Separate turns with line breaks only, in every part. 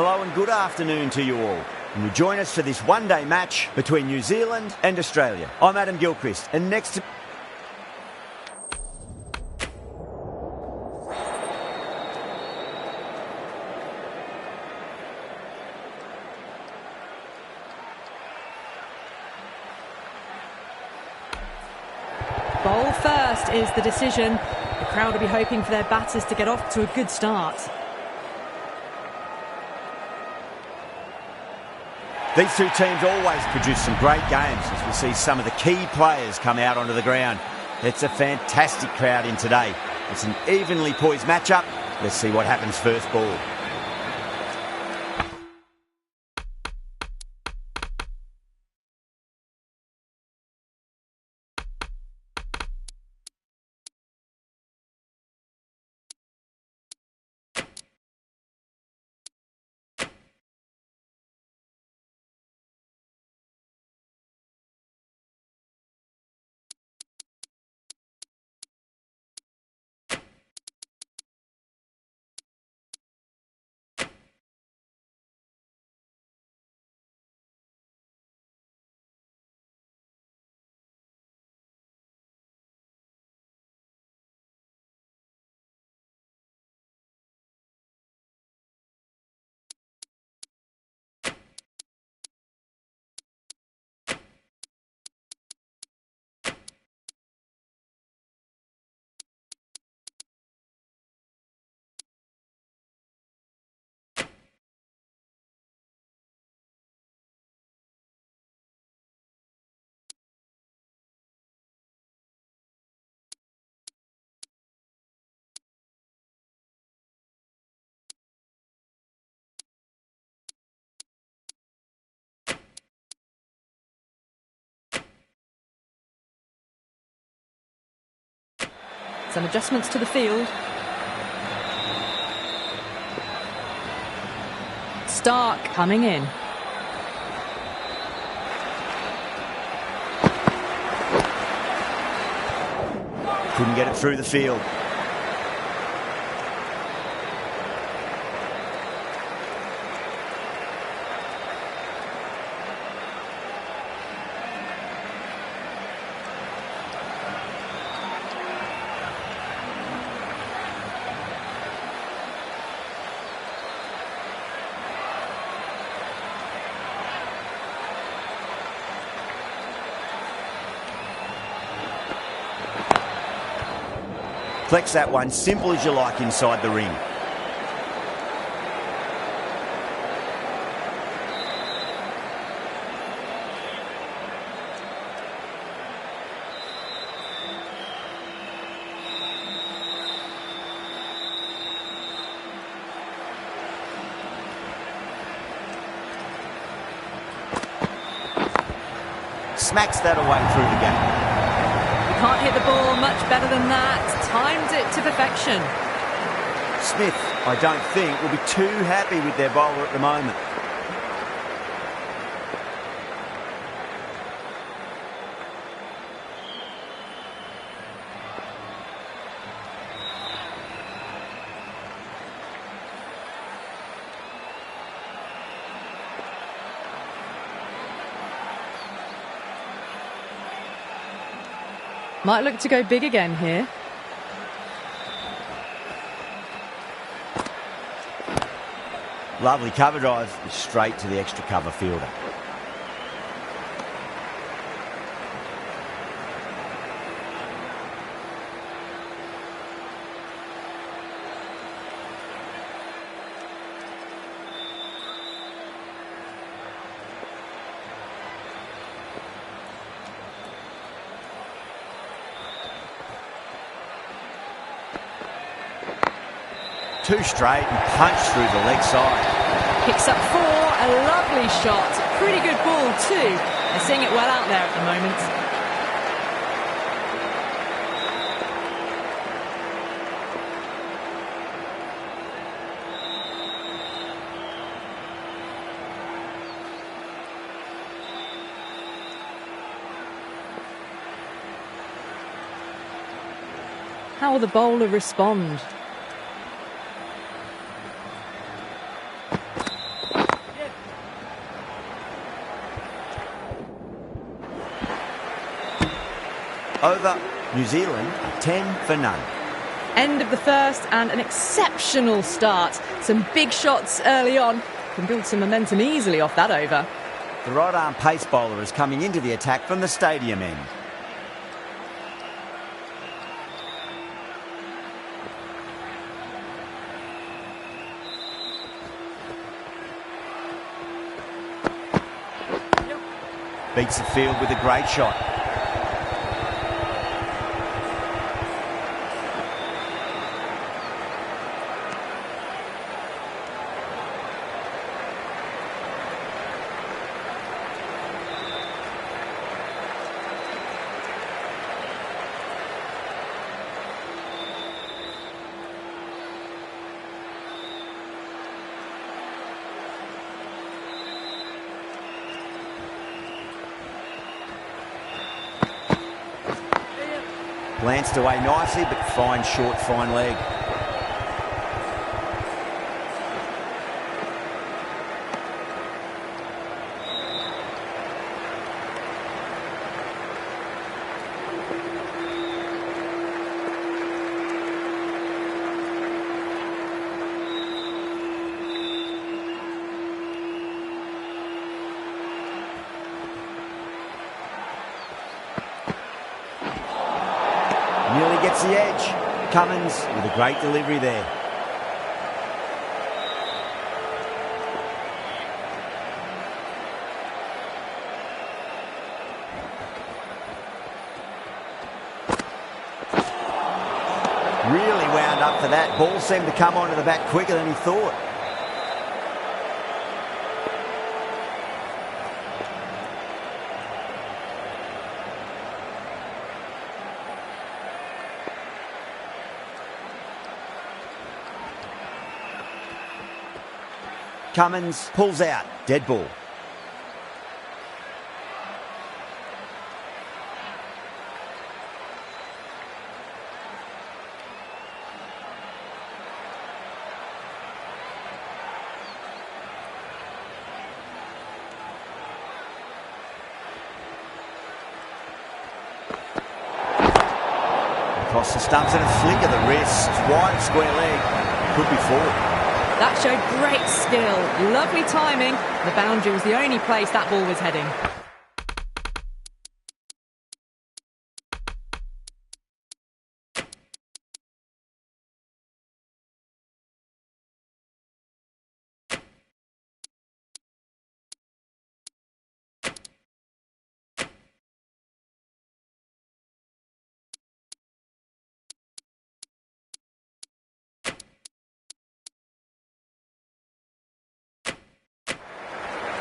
Hello and good afternoon to you all. And you join us for this one-day match between New Zealand and Australia. I'm Adam Gilchrist, and next to...
Bowl first is the decision. The crowd will be hoping for their batters to get off to a good start.
These two teams always produce some great games as we see some of the key players come out onto the ground. It's a fantastic crowd in today. It's an evenly poised matchup. Let's see what happens first ball.
Some adjustments to the field. Stark coming in.
Couldn't get it through the field. Flex that one, simple as you like inside the ring. Smacks that away through the gap.
Can't hit the ball much better than that. Timed it to perfection.
Smith, I don't think, will be too happy with their bowler at the moment.
Might look to go big again here.
Lovely cover drive, straight to the extra cover fielder. Two straight and punch through the leg side.
Picks up four, a lovely shot. Pretty good ball too. They're seeing it well out there at the moment. How will the bowler respond?
Over. New Zealand are 10 for none.
End of the first and an exceptional start. Some big shots early on. Can build some momentum easily off that over.
The right-arm pace bowler is coming into the attack from the stadium end. Beats the field with a great shot. Glanced away nicely, but fine short, fine leg. Nearly gets the edge. Cummins with a great delivery there. Really wound up for that. Ball seemed to come onto the bat quicker than he thought. Cummins pulls out. Dead ball. Across the stumps and a flick of the wrist. Wide square leg. Could be four.
That showed great skill, lovely timing. The boundary was the only place that ball was heading.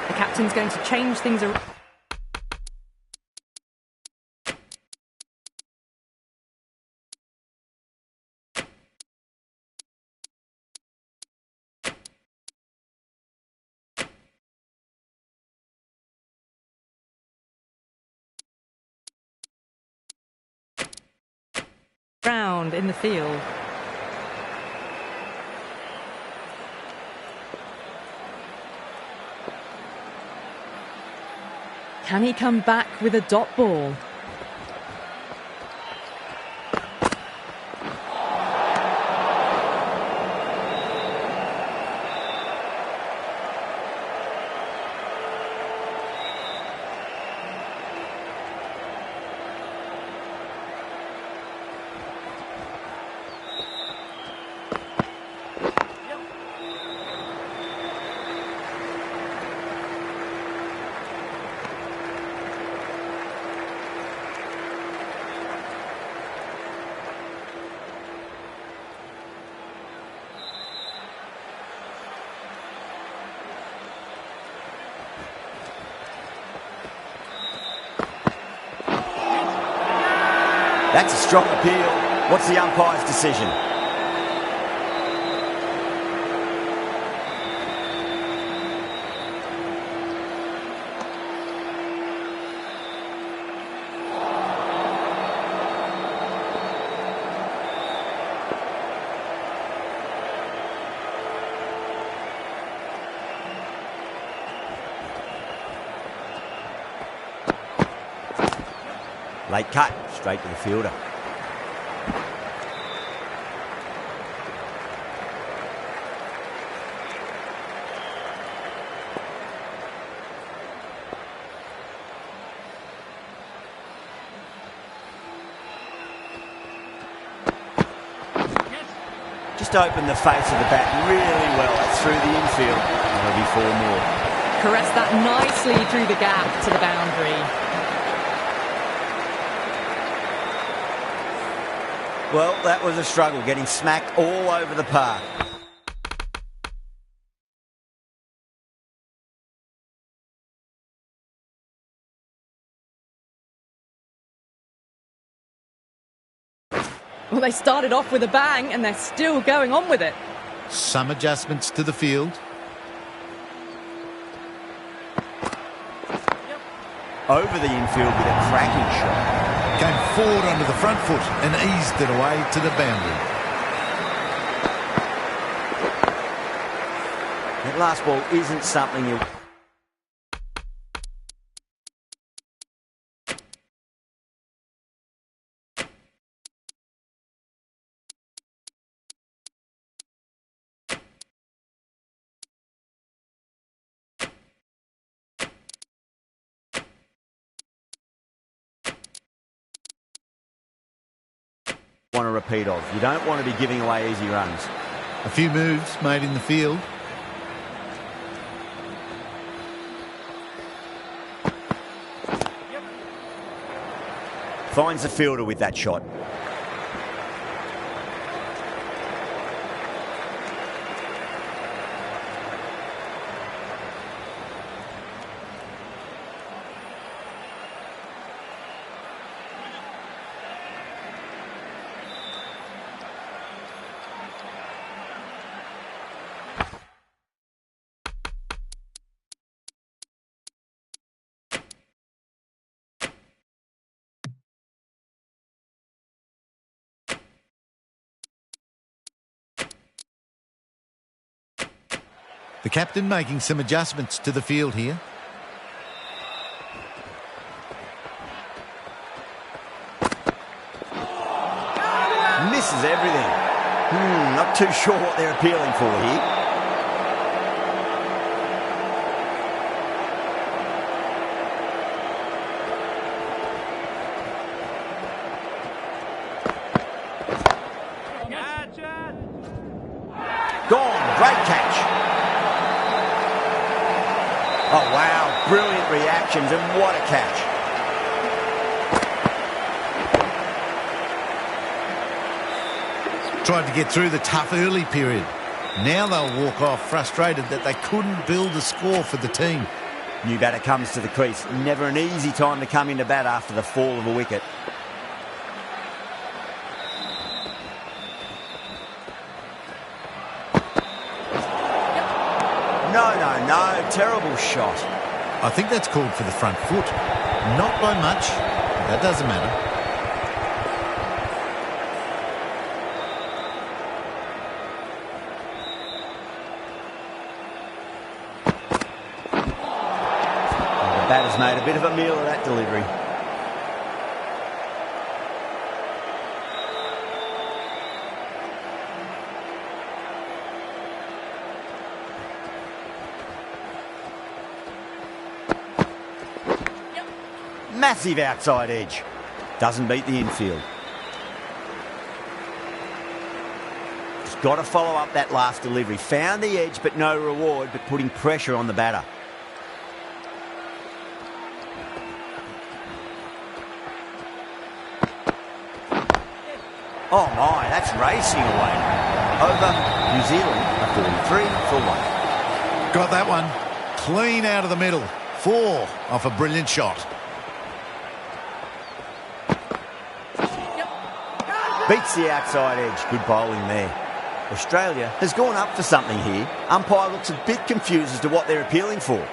The captain's going to change things around. In the field. Can he come back with a dot ball?
That's a strong appeal. What's the umpire's decision? Late cut, straight to the fielder. Just opened the face of the bat really well. That's through the infield. That'll be 4 more.
Caressed that nicely through the gap to the boundary.
Well, that was a struggle, getting smacked all over the park.
Well, they started off with a bang and they're still going on with it.
Some adjustments to the field.
Over the infield with a cracking shot.
Came forward onto the front foot and eased it away to the boundary.
That last ball isn't something you... want to repeat of. You don't want to be giving away easy runs.
A few moves made in the field.
Finds the fielder with that shot.
The captain making some adjustments to the field here.
Misses everything. Not too sure what they're appealing for here. Gone. Great catch. Oh, wow. Brilliant reactions, and what a catch.
Tried to get through the tough early period. Now they'll walk off frustrated that they couldn't build a score for the team.
New batter comes to the crease. Never an easy time to come into bat after the fall of a wicket. No. Terrible shot.
I think that's called for the front foot. Not by much. That doesn't matter.
The batter's made a bit of a meal of that delivery. Massive outside edge. Doesn't beat the infield. He's got to follow up that last delivery. Found the edge, but no reward, but putting pressure on the batter. Oh my, that's racing away. Over New Zealand, a 43 for 1.
Got that one. Clean out of the middle. 4 off a brilliant shot.
Beats the outside edge. Good bowling there. Australia has gone up for something here. Umpire looks a bit confused as to what they're appealing for.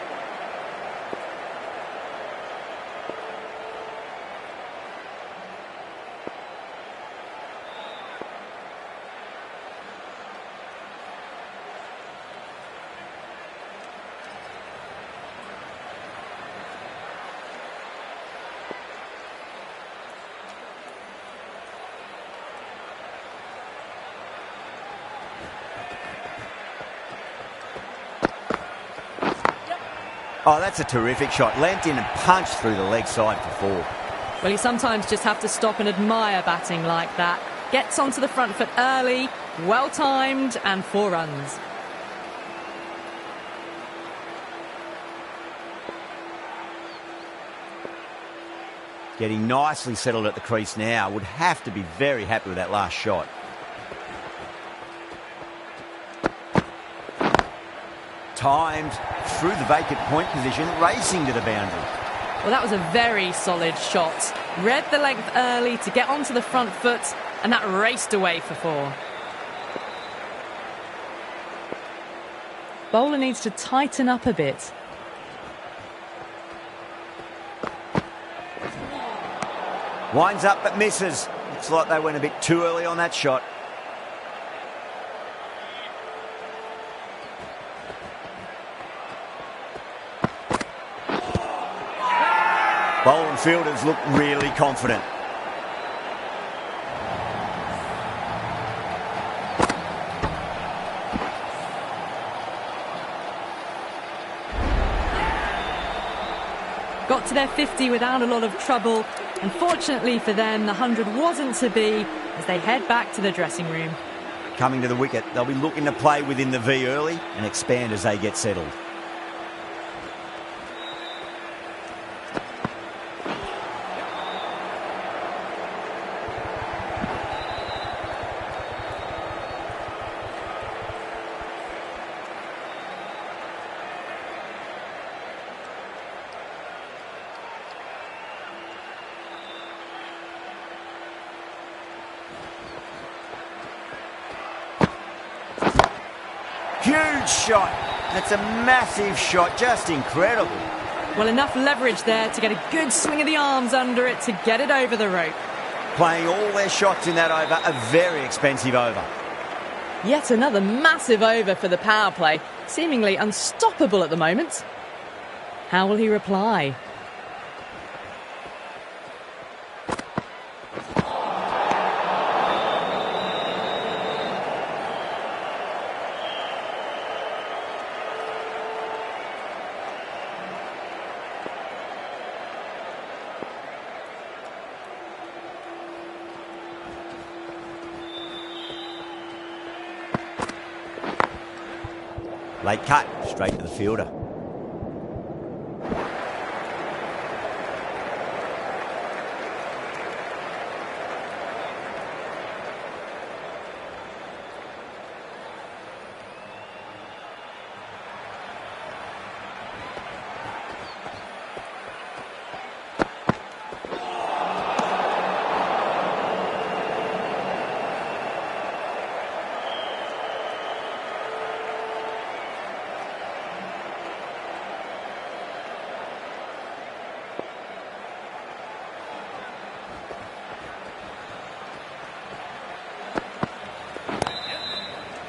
Oh, that's a terrific shot. Leant in and punched through the leg side for 4.
Well, you sometimes just have to stop and admire batting like that. Gets onto the front foot early, well timed, and 4 runs.
Getting nicely settled at the crease now. Would have to be very happy with that last shot. Timed through the vacant point position, racing to the boundary.
Well, that was a very solid shot. Read the length early to get onto the front foot, and that raced away for 4. Bowler needs to tighten up a bit.
Winds up but misses. Looks like they went a bit too early on that shot. Bowler and fielders look really confident.
Got to their 50 without a lot of trouble. Unfortunately for them, the 100 wasn't to be as they head back to the dressing room.
Coming to the wicket, they'll be looking to play within the V early and expand as they get settled. Huge shot. That's a massive shot. Just incredible.
Well, enough leverage there to get a good swing of the arms under it to get it over the rope.
Playing all their shots in that over, a very expensive over.
Yet another massive over for the power play, seemingly unstoppable at the moment. How will he reply?
Late cut, straight to the fielder.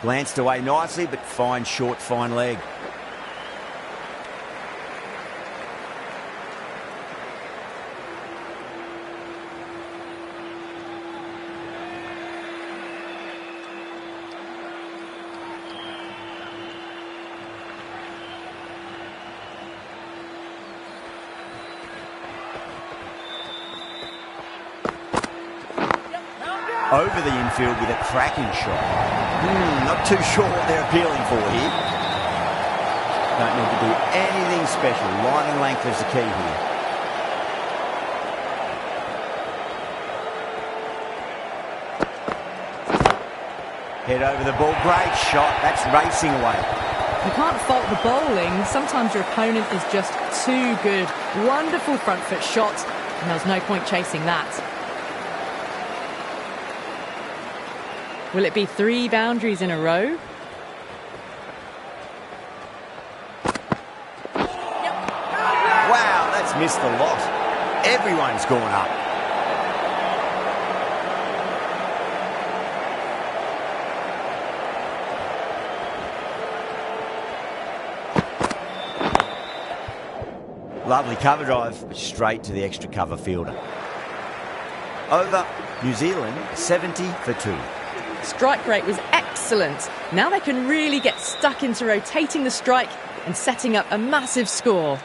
Glanced away nicely, but fine short, fine leg. Over the infield with a cracking shot. Not too sure what they're appealing for here. Don't need to do anything special. Line and length is the key here. Head over the ball. Great shot. That's racing away.
You can't fault the bowling. Sometimes your opponent is just too good. Wonderful front foot shot, and there's no point chasing that. Will it be 3 boundaries in a row?
Wow, that's missed the lot. Everyone's gone up. Lovely cover drive, but straight to the extra cover fielder. Over, New Zealand 70 for 2.
Strike rate was excellent. Excellent. Now they can really get stuck into rotating the strike and setting up a massive score.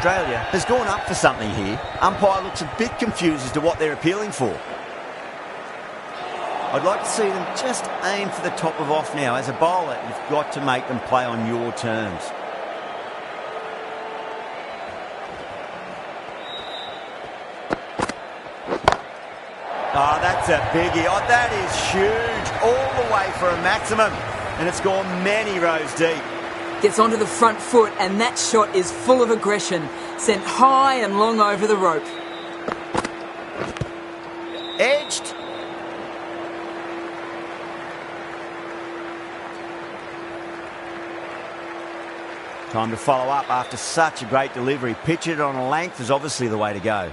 Australia has gone up for something here. Umpire looks a bit confused as to what they're appealing for. I'd like to see them just aim for the top of off now. As a bowler, you've got to make them play on your terms. Oh, that's a biggie. Oh, that is huge. All the way for a maximum. And it's gone many rows deep.
Gets onto the front foot, and that shot is full of aggression. Sent high and long over the rope.
Edged. Time to follow up after such a great delivery. Pitch it on a length is obviously the way to go.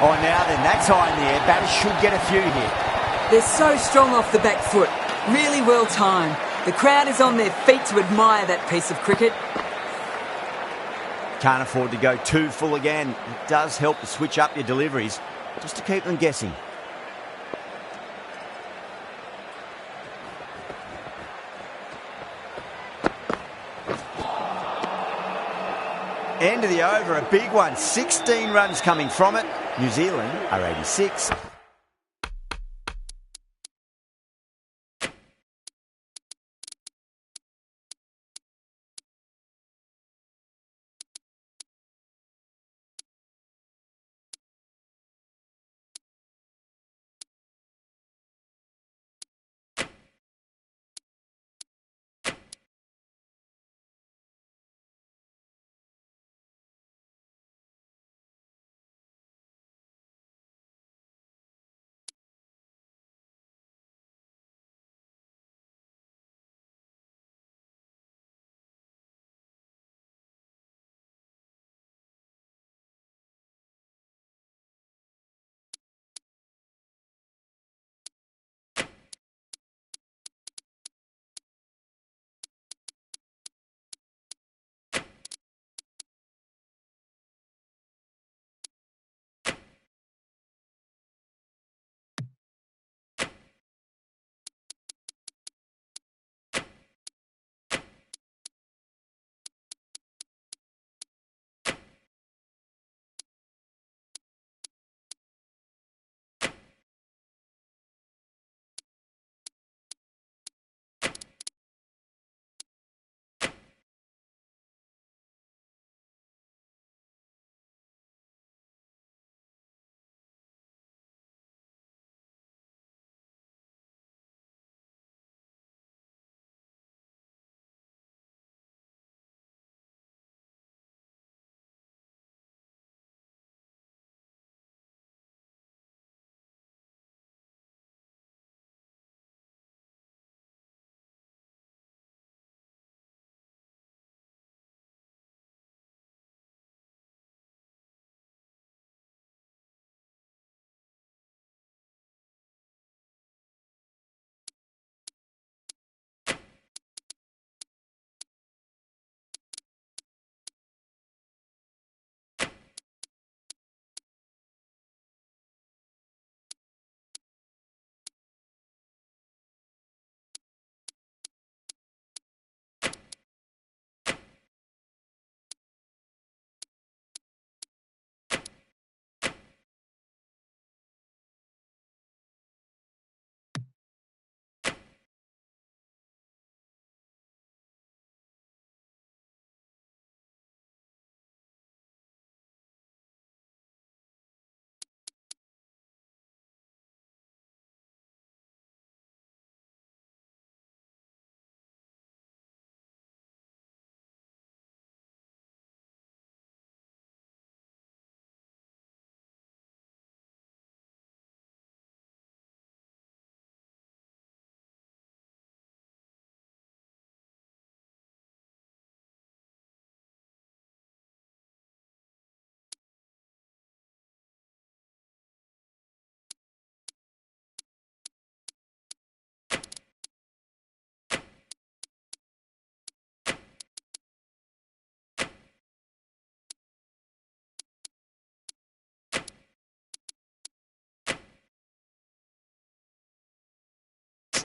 Oh, now then, that's high in the air. Batters should get a few here.
They're so strong off the back foot. Really well timed. The crowd is on their feet to admire that piece of cricket.
Can't afford to go too full again. It does help to switch up your deliveries, just to keep them guessing. End of the over, a big one. 16 runs coming from it. New Zealand are 86.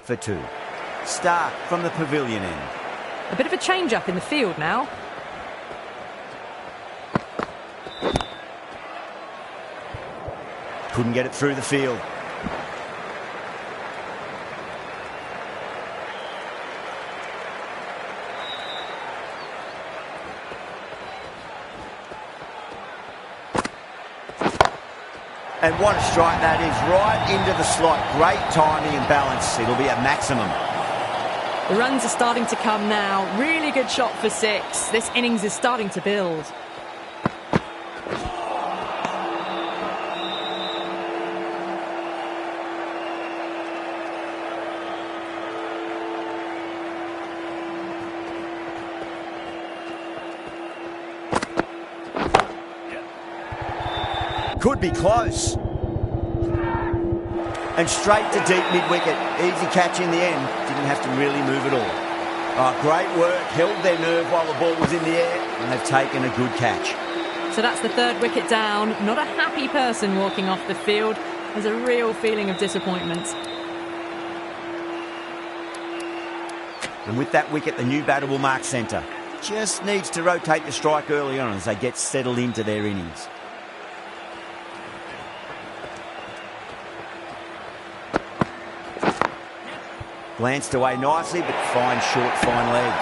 for 2. Stark from the pavilion end.
A bit of a change-up in the field now.
Couldn't get it through the field. And what a strike that is, right into the slot. Great timing and balance. It'll be a maximum.
The runs are starting to come now. Really good shot for 6. This innings is starting to build.
Could be close. And straight to deep mid-wicket. Easy catch in the end. Didn't have to really move at all. Oh, great work. Held their nerve while the ball was in the air. And they've taken a good catch.
So that's the 3rd wicket down. Not a happy person walking off the field. There's a real feeling of disappointment.
And with that wicket, the new batter will mark centre. Just needs to rotate the strike early on as they get settled into their innings. Glanced away nicely, but fine leg.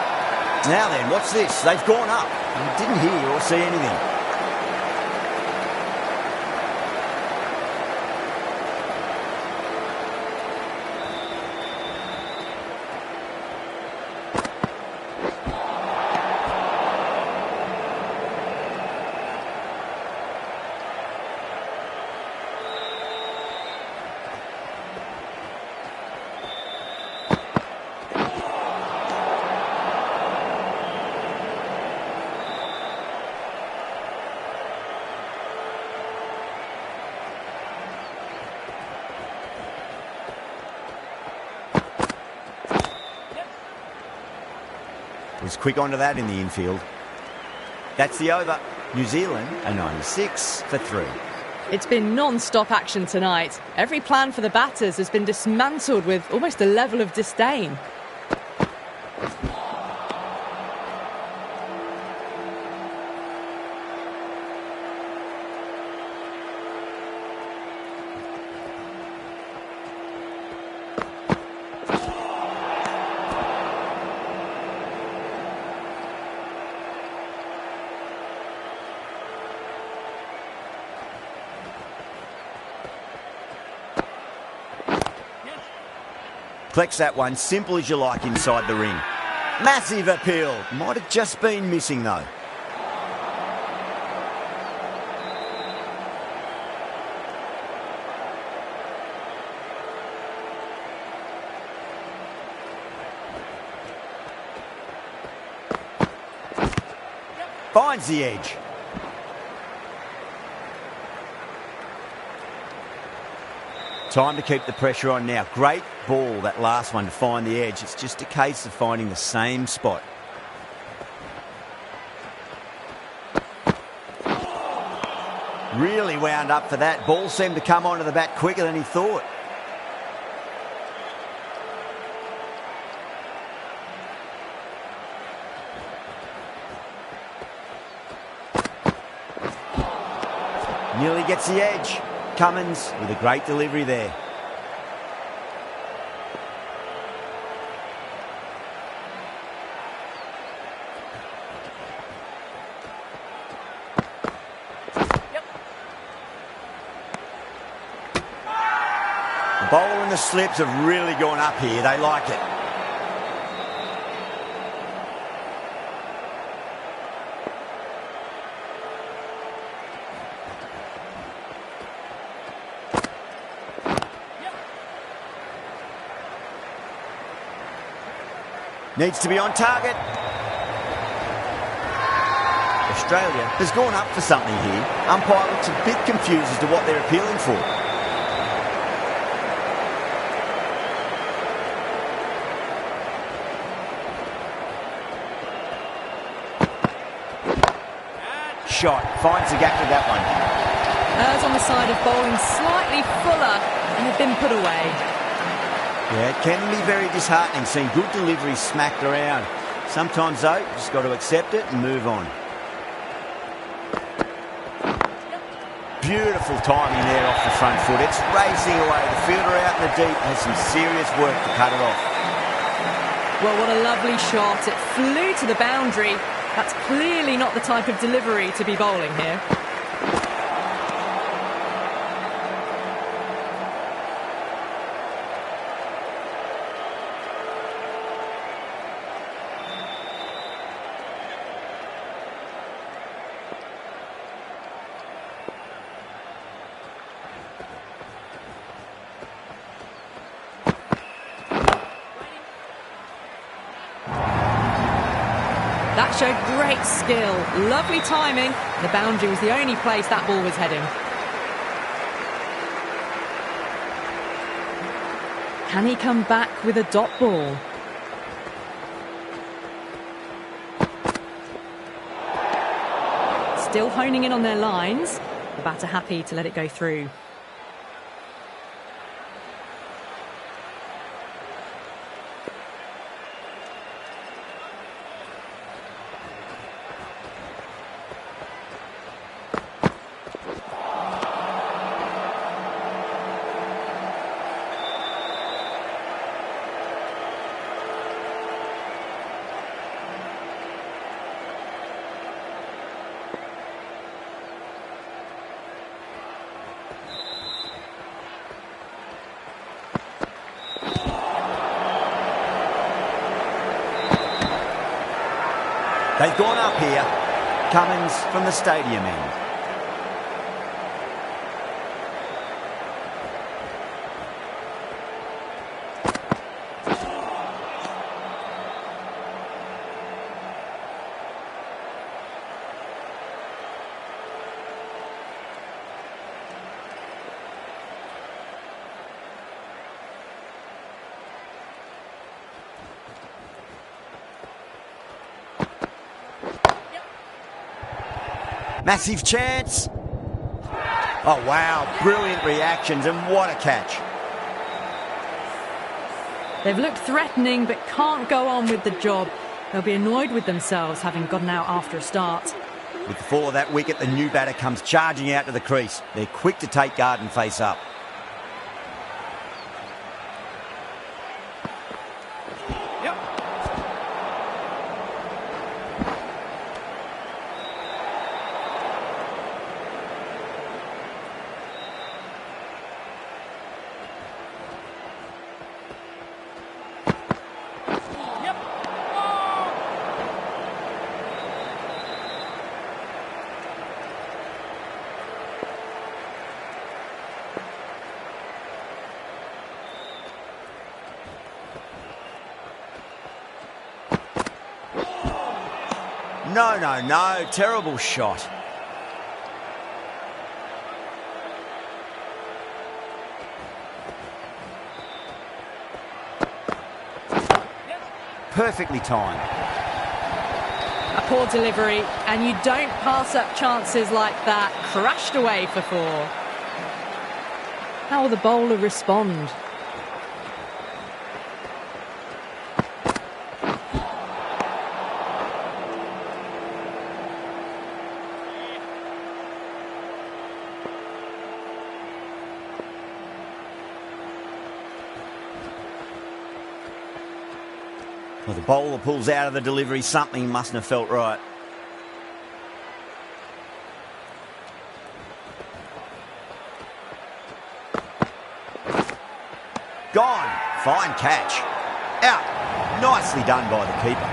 Now then, what's this? They've gone up. I didn't hear or see anything. Was quick onto that in the infield. That's the over. New Zealand a 96 for 3.
It's been non-stop action tonight. Every plan for the batters has been dismantled with almost a level of disdain.
Flex that one, simple as you like inside the ring. Massive appeal. Might have just been missing though. Finds the edge. Time to keep the pressure on now. Great ball, that last one, to find the edge. It's just a case of finding the same spot. Really wound up for that. Ball seemed to come onto the bat quicker than he thought. Nearly gets the edge. Cummins with a great delivery there. The bowler and the slips have really gone up here. They like it. Needs to be on target. Australia has gone up for something here. Umpire looks a bit confused as to what they're appealing for. Shot. Finds the gap with that one.
Errs on the side of bowling slightly fuller and have been put away.
Yeah, it can be very disheartening seeing good deliveries smacked around. Sometimes, though, you've just got to accept it and move on. Beautiful timing there off the front foot. It's racing away. The fielder out in the deep has some serious work to cut it off.
Well, what a lovely shot. It flew to the boundary. That's clearly not the type of delivery to be bowling here. That showed great skill, lovely timing. The boundary was the only place that ball was heading. Can he come back with a dot ball? Still honing in on their lines. The batter happy to let it go through.
They've gone up here. Cummins from the stadium end. Massive chance. Oh, wow. Brilliant reactions, and what a catch.
They've looked threatening but can't go on with the job. They'll be annoyed with themselves having gotten out after a start.
With the fall of that wicket, the new batter comes charging out to the crease. They're quick to take guard and face up. No, no, no. Terrible shot. Perfectly timed.
A poor delivery, and you don't pass up chances like that. Crashed away for 4. How will the bowler respond?
Well, the bowler pulls out of the delivery. Something mustn't have felt right. Gone. Fine catch. Out. Nicely done by the keeper.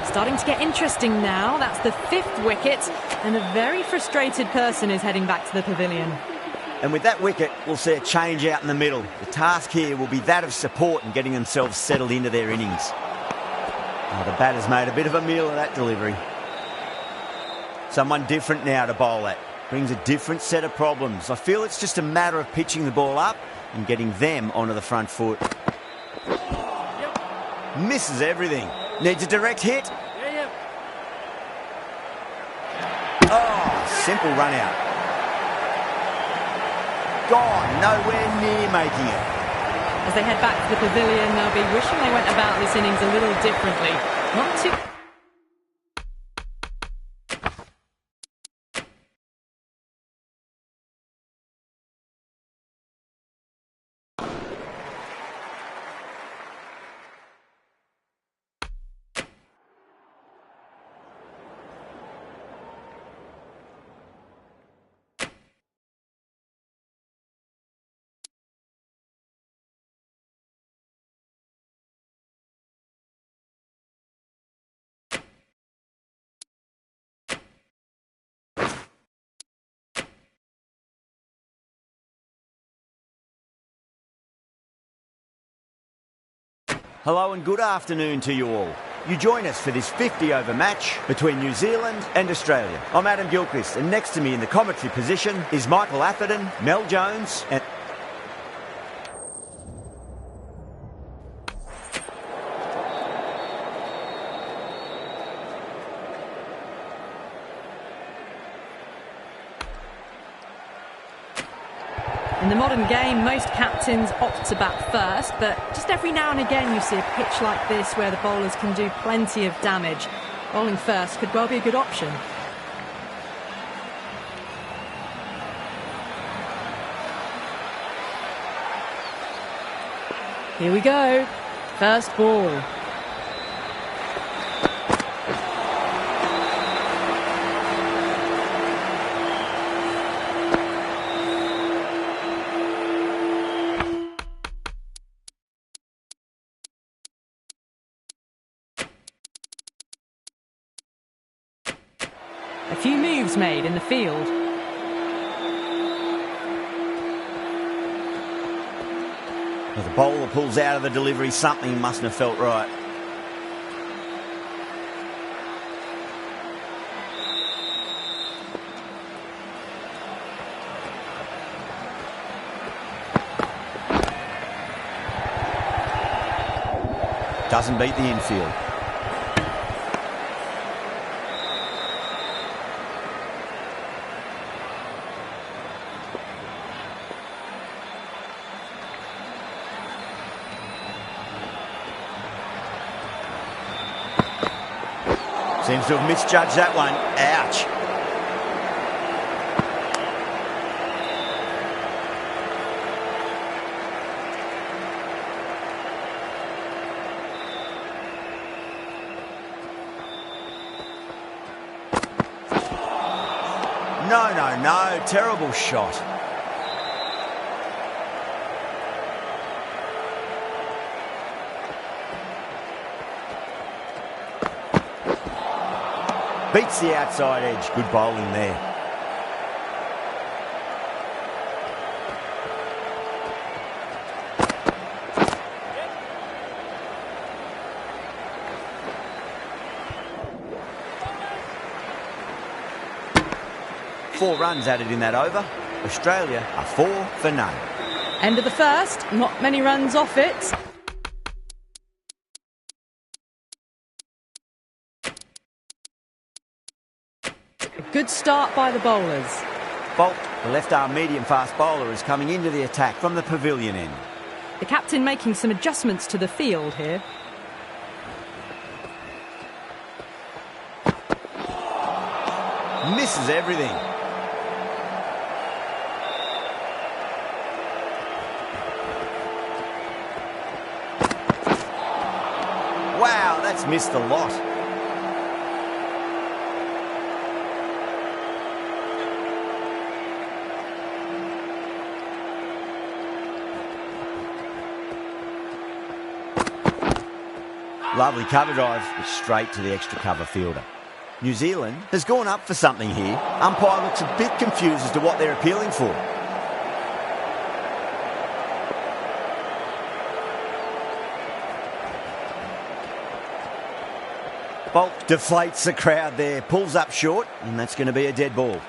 Starting to get interesting now. That's the 5th wicket, and a very frustrated person is heading back to the pavilion.
And with that wicket, we'll see a change out in the middle. The task here will be that of support and getting themselves settled into their innings. Oh, the batter's made a bit of a meal of that delivery. Someone different now to bowl at. Brings a different set of problems. I feel it's just a matter of pitching the ball up and getting them onto the front foot. Misses everything. Needs a direct hit. Oh, simple run out. Gone, nowhere near making it.
As they head back to the pavilion, they'll be wishing they went about this innings a little differently. Not too...
Hello and good afternoon to you all. You join us for this 50-over match between New Zealand and Australia. I'm Adam Gilchrist, and next to me in the commentary position is Michael Atherton, Mel Jones and...
In the modern game, most captains opt to bat first, but just every now and again you see a pitch like this where the bowlers can do plenty of damage. Bowling first could well be a good option. Here we go. First ball. A few moves made in the field.
Well, the bowler pulls out of the delivery. Something mustn't have felt right. Doesn't beat the infield. Seems to have misjudged that one. Ouch. No. Terrible shot. Beats the outside edge. Good bowling there. Four runs added in that over. Australia are 4 for none.
End of the first. Not many runs off it. Good start by the bowlers.
Bolt, the left-arm medium-fast bowler, is coming into the attack from the pavilion end.
The captain making some adjustments to the field here.
Misses everything. Wow, that's missed a lot. Lovely cover drive, but straight to the extra cover fielder. New Zealand has gone up for something here. Umpire looks a bit confused as to what they're appealing for. Bolt deflates the crowd there, pulls up short, and that's going to be a dead ball.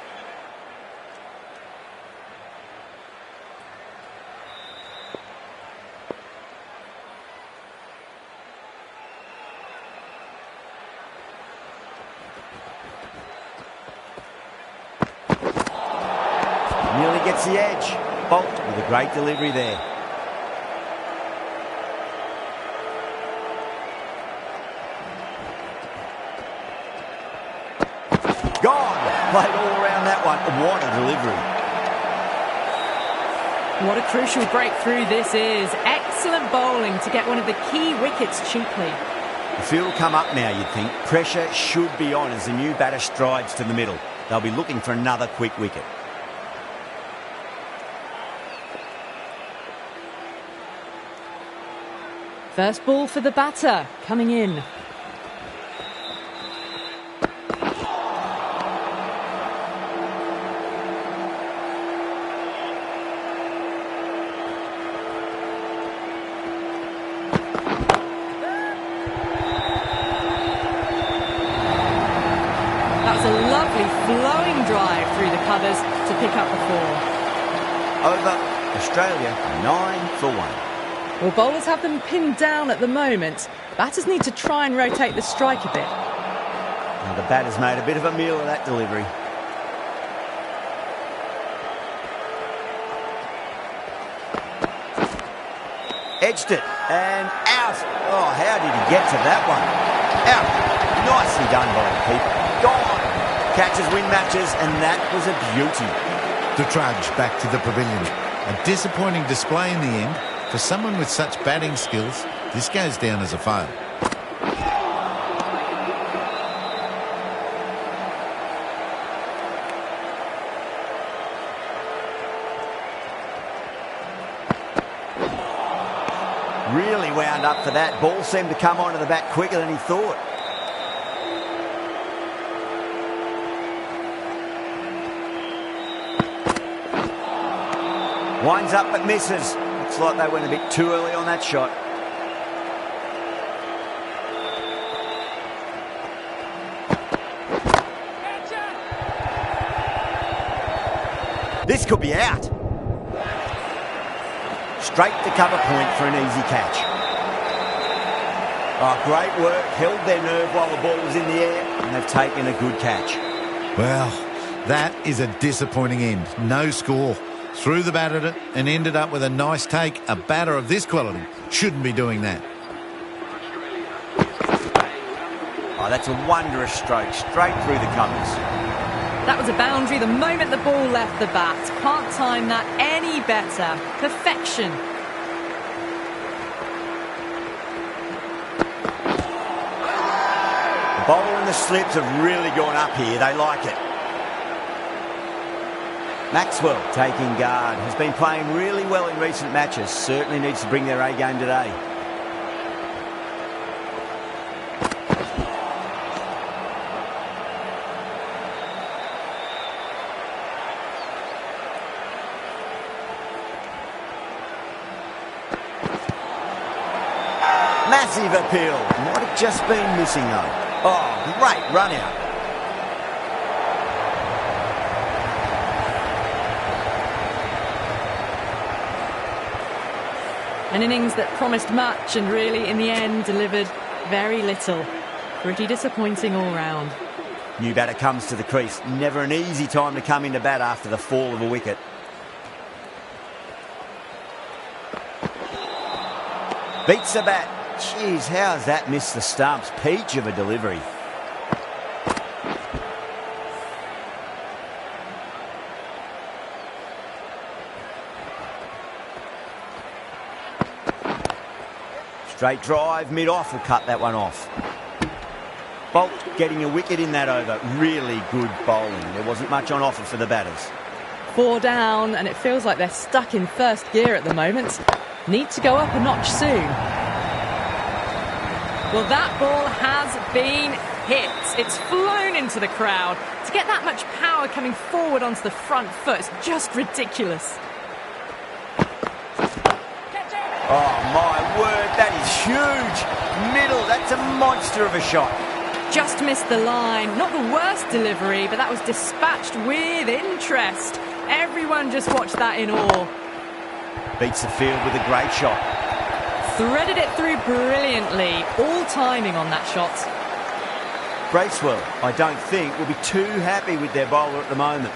Nearly gets the edge. Bolt with a great delivery there. Gone. Played all around that one. What a delivery.
What a crucial breakthrough this is. Excellent bowling to get one of the key wickets cheaply.
The field will come up now, you'd think. Pressure should be on as the new batter strides to the middle. They'll be looking for another quick wicket.
First ball for the batter, coming in. That's a lovely flowing drive through the covers to pick up the 4.
Over. Australia 9 for 1.
Well, bowlers have them pinned down at the moment. Batters need to try and rotate the strike a bit.
Now the batter's made a bit of a meal of that delivery. Edged it and out. Oh, how did he get to that one? Out. Nicely done by the keeper. Gone. Catches win matches, and that was a beauty.
The trudge back to the pavilion. A disappointing display in the end. For someone with such batting skills, this goes down as a fail.
Really wound up for that. Ball seemed to come onto the bat quicker than he thought. Winds up but misses. Looks like they went a bit too early on that shot. This could be out. Straight to cover point for an easy catch. Oh, great work. Held their nerve while the ball was in the air, and they've taken a good catch.
Well, that is a disappointing end. No score. Threw the bat at it and ended up with a nice take. A batter of this quality shouldn't be doing that.
Oh, that's a wondrous stroke. Straight through the covers.
That was a boundary the moment the ball left the bat. Can't time that any better. Perfection.
The bowler and the slips have really gone up here. They like it. Maxwell taking guard. Has been playing really well in recent matches. Certainly needs to bring their A game today. Massive appeal. Might have just been missing though. Oh, great run out.
An innings that promised much and really, in the end, delivered very little. Pretty disappointing all round.
New batter comes to the crease. Never an easy time to come into bat after the fall of a wicket. Beats the bat. Jeez, how has that missed the stumps? Peach of a delivery. Straight drive, mid-off will cut that one off. Bolt getting a wicket in that over. Really good bowling. There wasn't much on offer for the batters.
4 down, and it feels like they're stuck in first gear at the moment. Need to go up a notch soon. Well, that ball has been hit. It's flown into the crowd. To get that much power coming forward onto the front foot is just ridiculous.
Oh, my word, that is huge. Middle, that's a monster of a shot.
Just missed the line. Not the worst delivery, but that was dispatched with interest. Everyone just watched that in awe.
Beats the field with a great shot.
Threaded it through brilliantly. All timing on that shot.
Bracewell, I don't think, will be too happy with their bowler at the moment.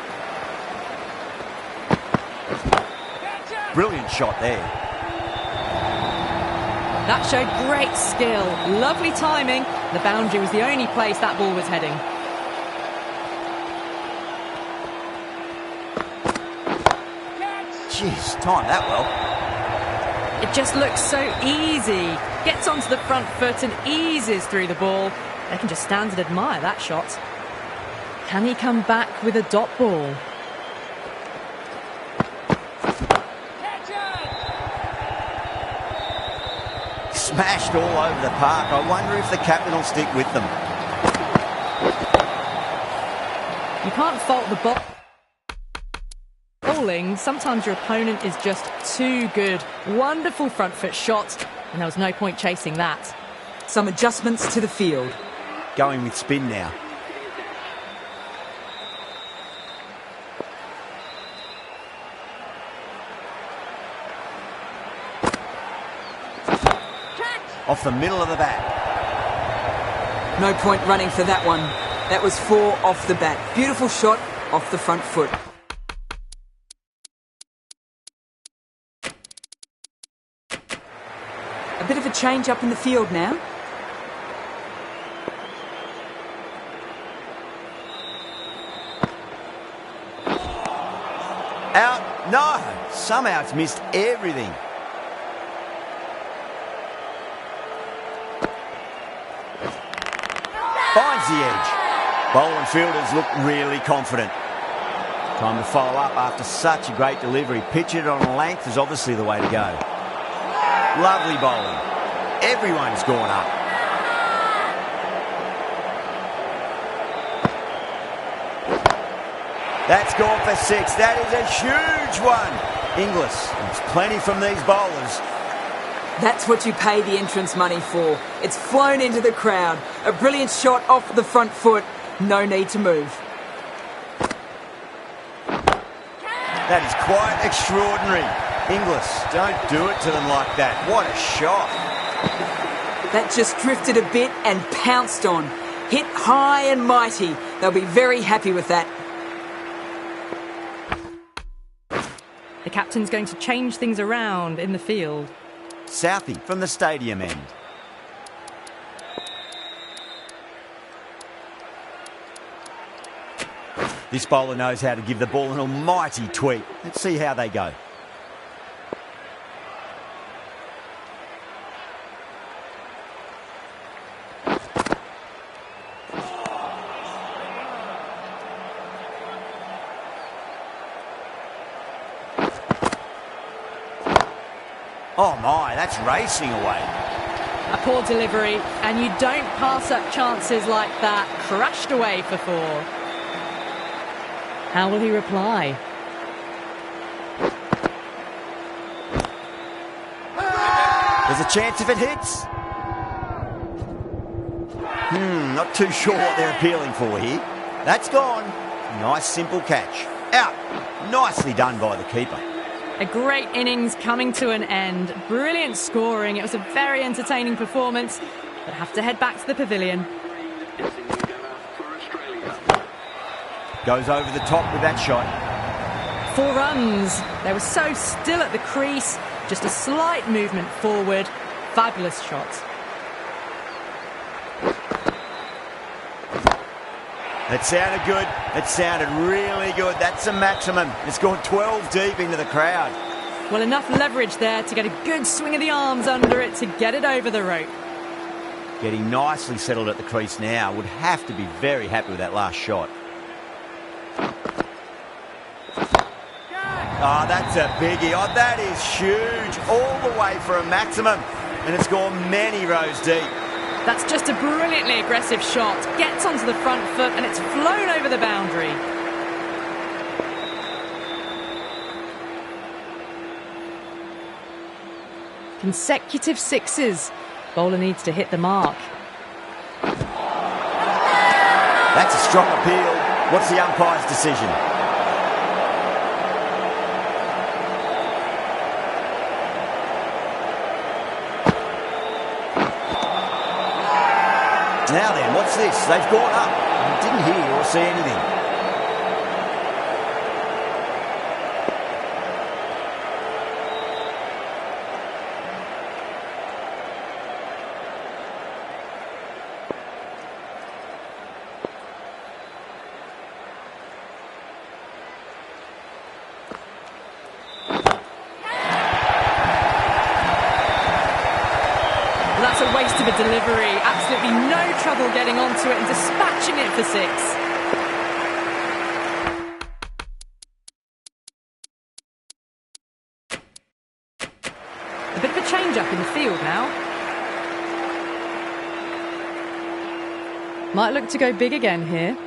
Brilliant shot there.
That showed great skill. Lovely timing. The boundary was the only place that ball was heading.
Jeez, timed that well.
It just looks so easy. Gets onto the front foot and eases through the ball. They can just stand and admire that shot. Can he come back with a dot ball?
Smashed all over the park. I wonder if the captain will stick with them.
You can't fault the bowling. Sometimes your opponent is just too good. Wonderful front foot shot, and there was no point chasing that.
Some adjustments to the field.
Going with spin now. Off the middle of the bat.
No point running for that one. That was 4 off the bat. Beautiful shot off the front foot. A bit of a change up in the field now.
Out. No. Somehow it's missed everything. Finds the edge. Bowling fielders look really confident. Time to follow up after such a great delivery. Pitch it on length is obviously the way to go. Lovely bowling. Everyone's gone up. That's gone for 6. That is a huge one. Inglis needs plenty from these bowlers.
That's what you pay the entrance money for. It's flown into the crowd. A brilliant shot off the front foot. No need to move.
That is quite extraordinary. Inglis, don't do it to them like that. What a shot.
That just drifted a bit and pounced on. Hit high and mighty. They'll be very happy with that.
The captain's going to change things around in the field.
Southey from the stadium end. This bowler knows how to give the ball an almighty tweak. Let's see how they go. Oh my, that's racing away.
A poor delivery, and you don't pass up chances like that. Crashed away for 4. How will he reply?
There's a chance if it hits. Not too sure what they're appealing for here. That's gone. Nice simple catch. Out. Nicely done by the keeper.
A great innings coming to an end. Brilliant scoring. It was a very entertaining performance, but have to head back to the pavilion.
Goes over the top with that shot.
4 runs. They were so still at the crease. Just a slight movement forward. Fabulous shot.
It sounded good. It sounded really good. That's a maximum. It's gone 12 deep into the crowd.
Well, enough leverage there to get a good swing of the arms under it to get it over the rope.
Getting nicely settled at the crease now. Would have to be very happy with that last shot. Oh, that's a biggie. Oh, that is huge. All the way for a maximum. And it's gone many rows deep.
That's just a brilliantly aggressive shot. Gets onto the front foot and it's flown over the boundary. Consecutive 6s. Bowler needs to hit the mark.
That's a strong appeal. What's the umpire's decision? Now then, what's this? They've gone up. I didn't hear or see anything.
beast of a delivery. Absolutely no trouble getting onto it and dispatching it for 6. A bit of a change-up in the field now. Might look to go big again here.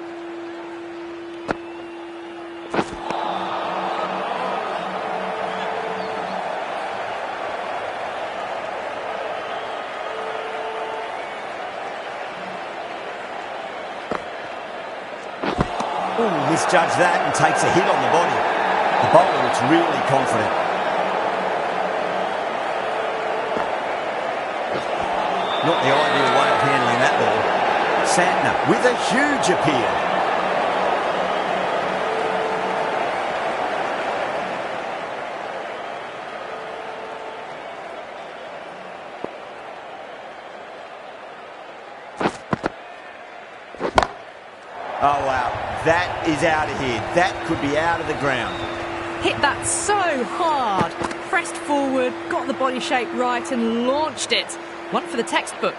Misjudged that and takes a hit on the body. The bowler looks really confident. Not the ideal way of handling that ball. Santner with a huge appeal. Oh wow. That is out of here. That could be out of the ground.
Hit that so hard. Pressed forward, got the body shape right and launched it. One for the textbook.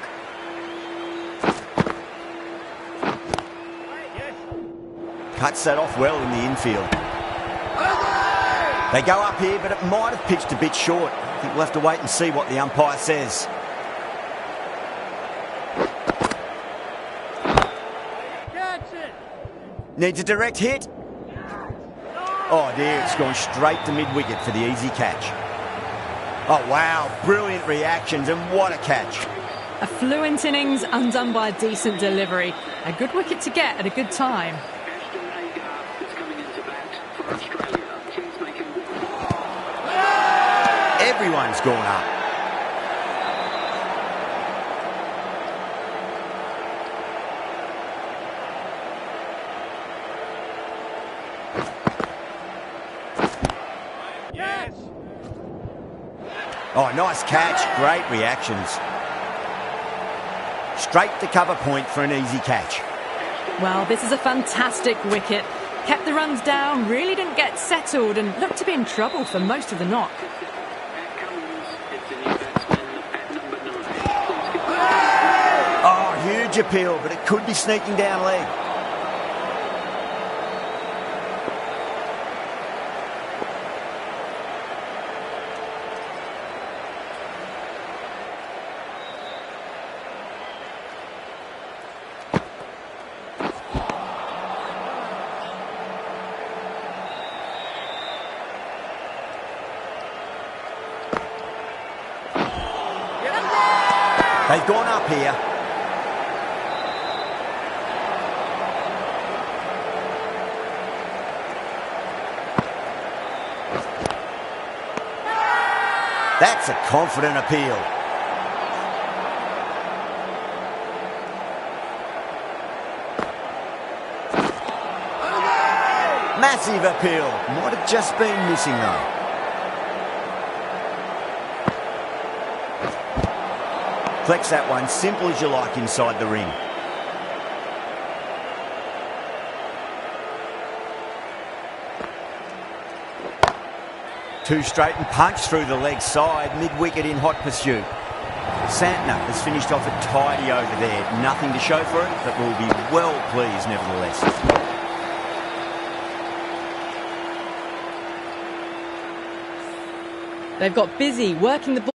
Cuts that off well in the infield. They go up here, but it might have pitched a bit short. I think we'll have to wait and see what the umpire says. Needs a direct hit. Oh dear, it's gone straight to mid-wicket for the easy catch. Oh wow, brilliant reactions and what a catch.
A fluent innings undone by a decent delivery. A good wicket to get at a good time.
Everyone's gone up. Oh, nice catch. Great reactions. Straight to cover point for an easy catch.
Well, this is a fantastic wicket. Kept the runs down, really didn't get settled and looked to be in trouble for most of the knock.
Oh, huge appeal, but it could be sneaking down leg. They've gone up here. That's a confident appeal. Massive appeal. Might have just been missing though. Flex that one, simple as you like inside the ring. Two straight and punch through the leg side, mid-wicket in hot pursuit. Santner has finished off a tidy over there. Nothing to show for it, but will be well pleased nevertheless.
They've got busy working the ball.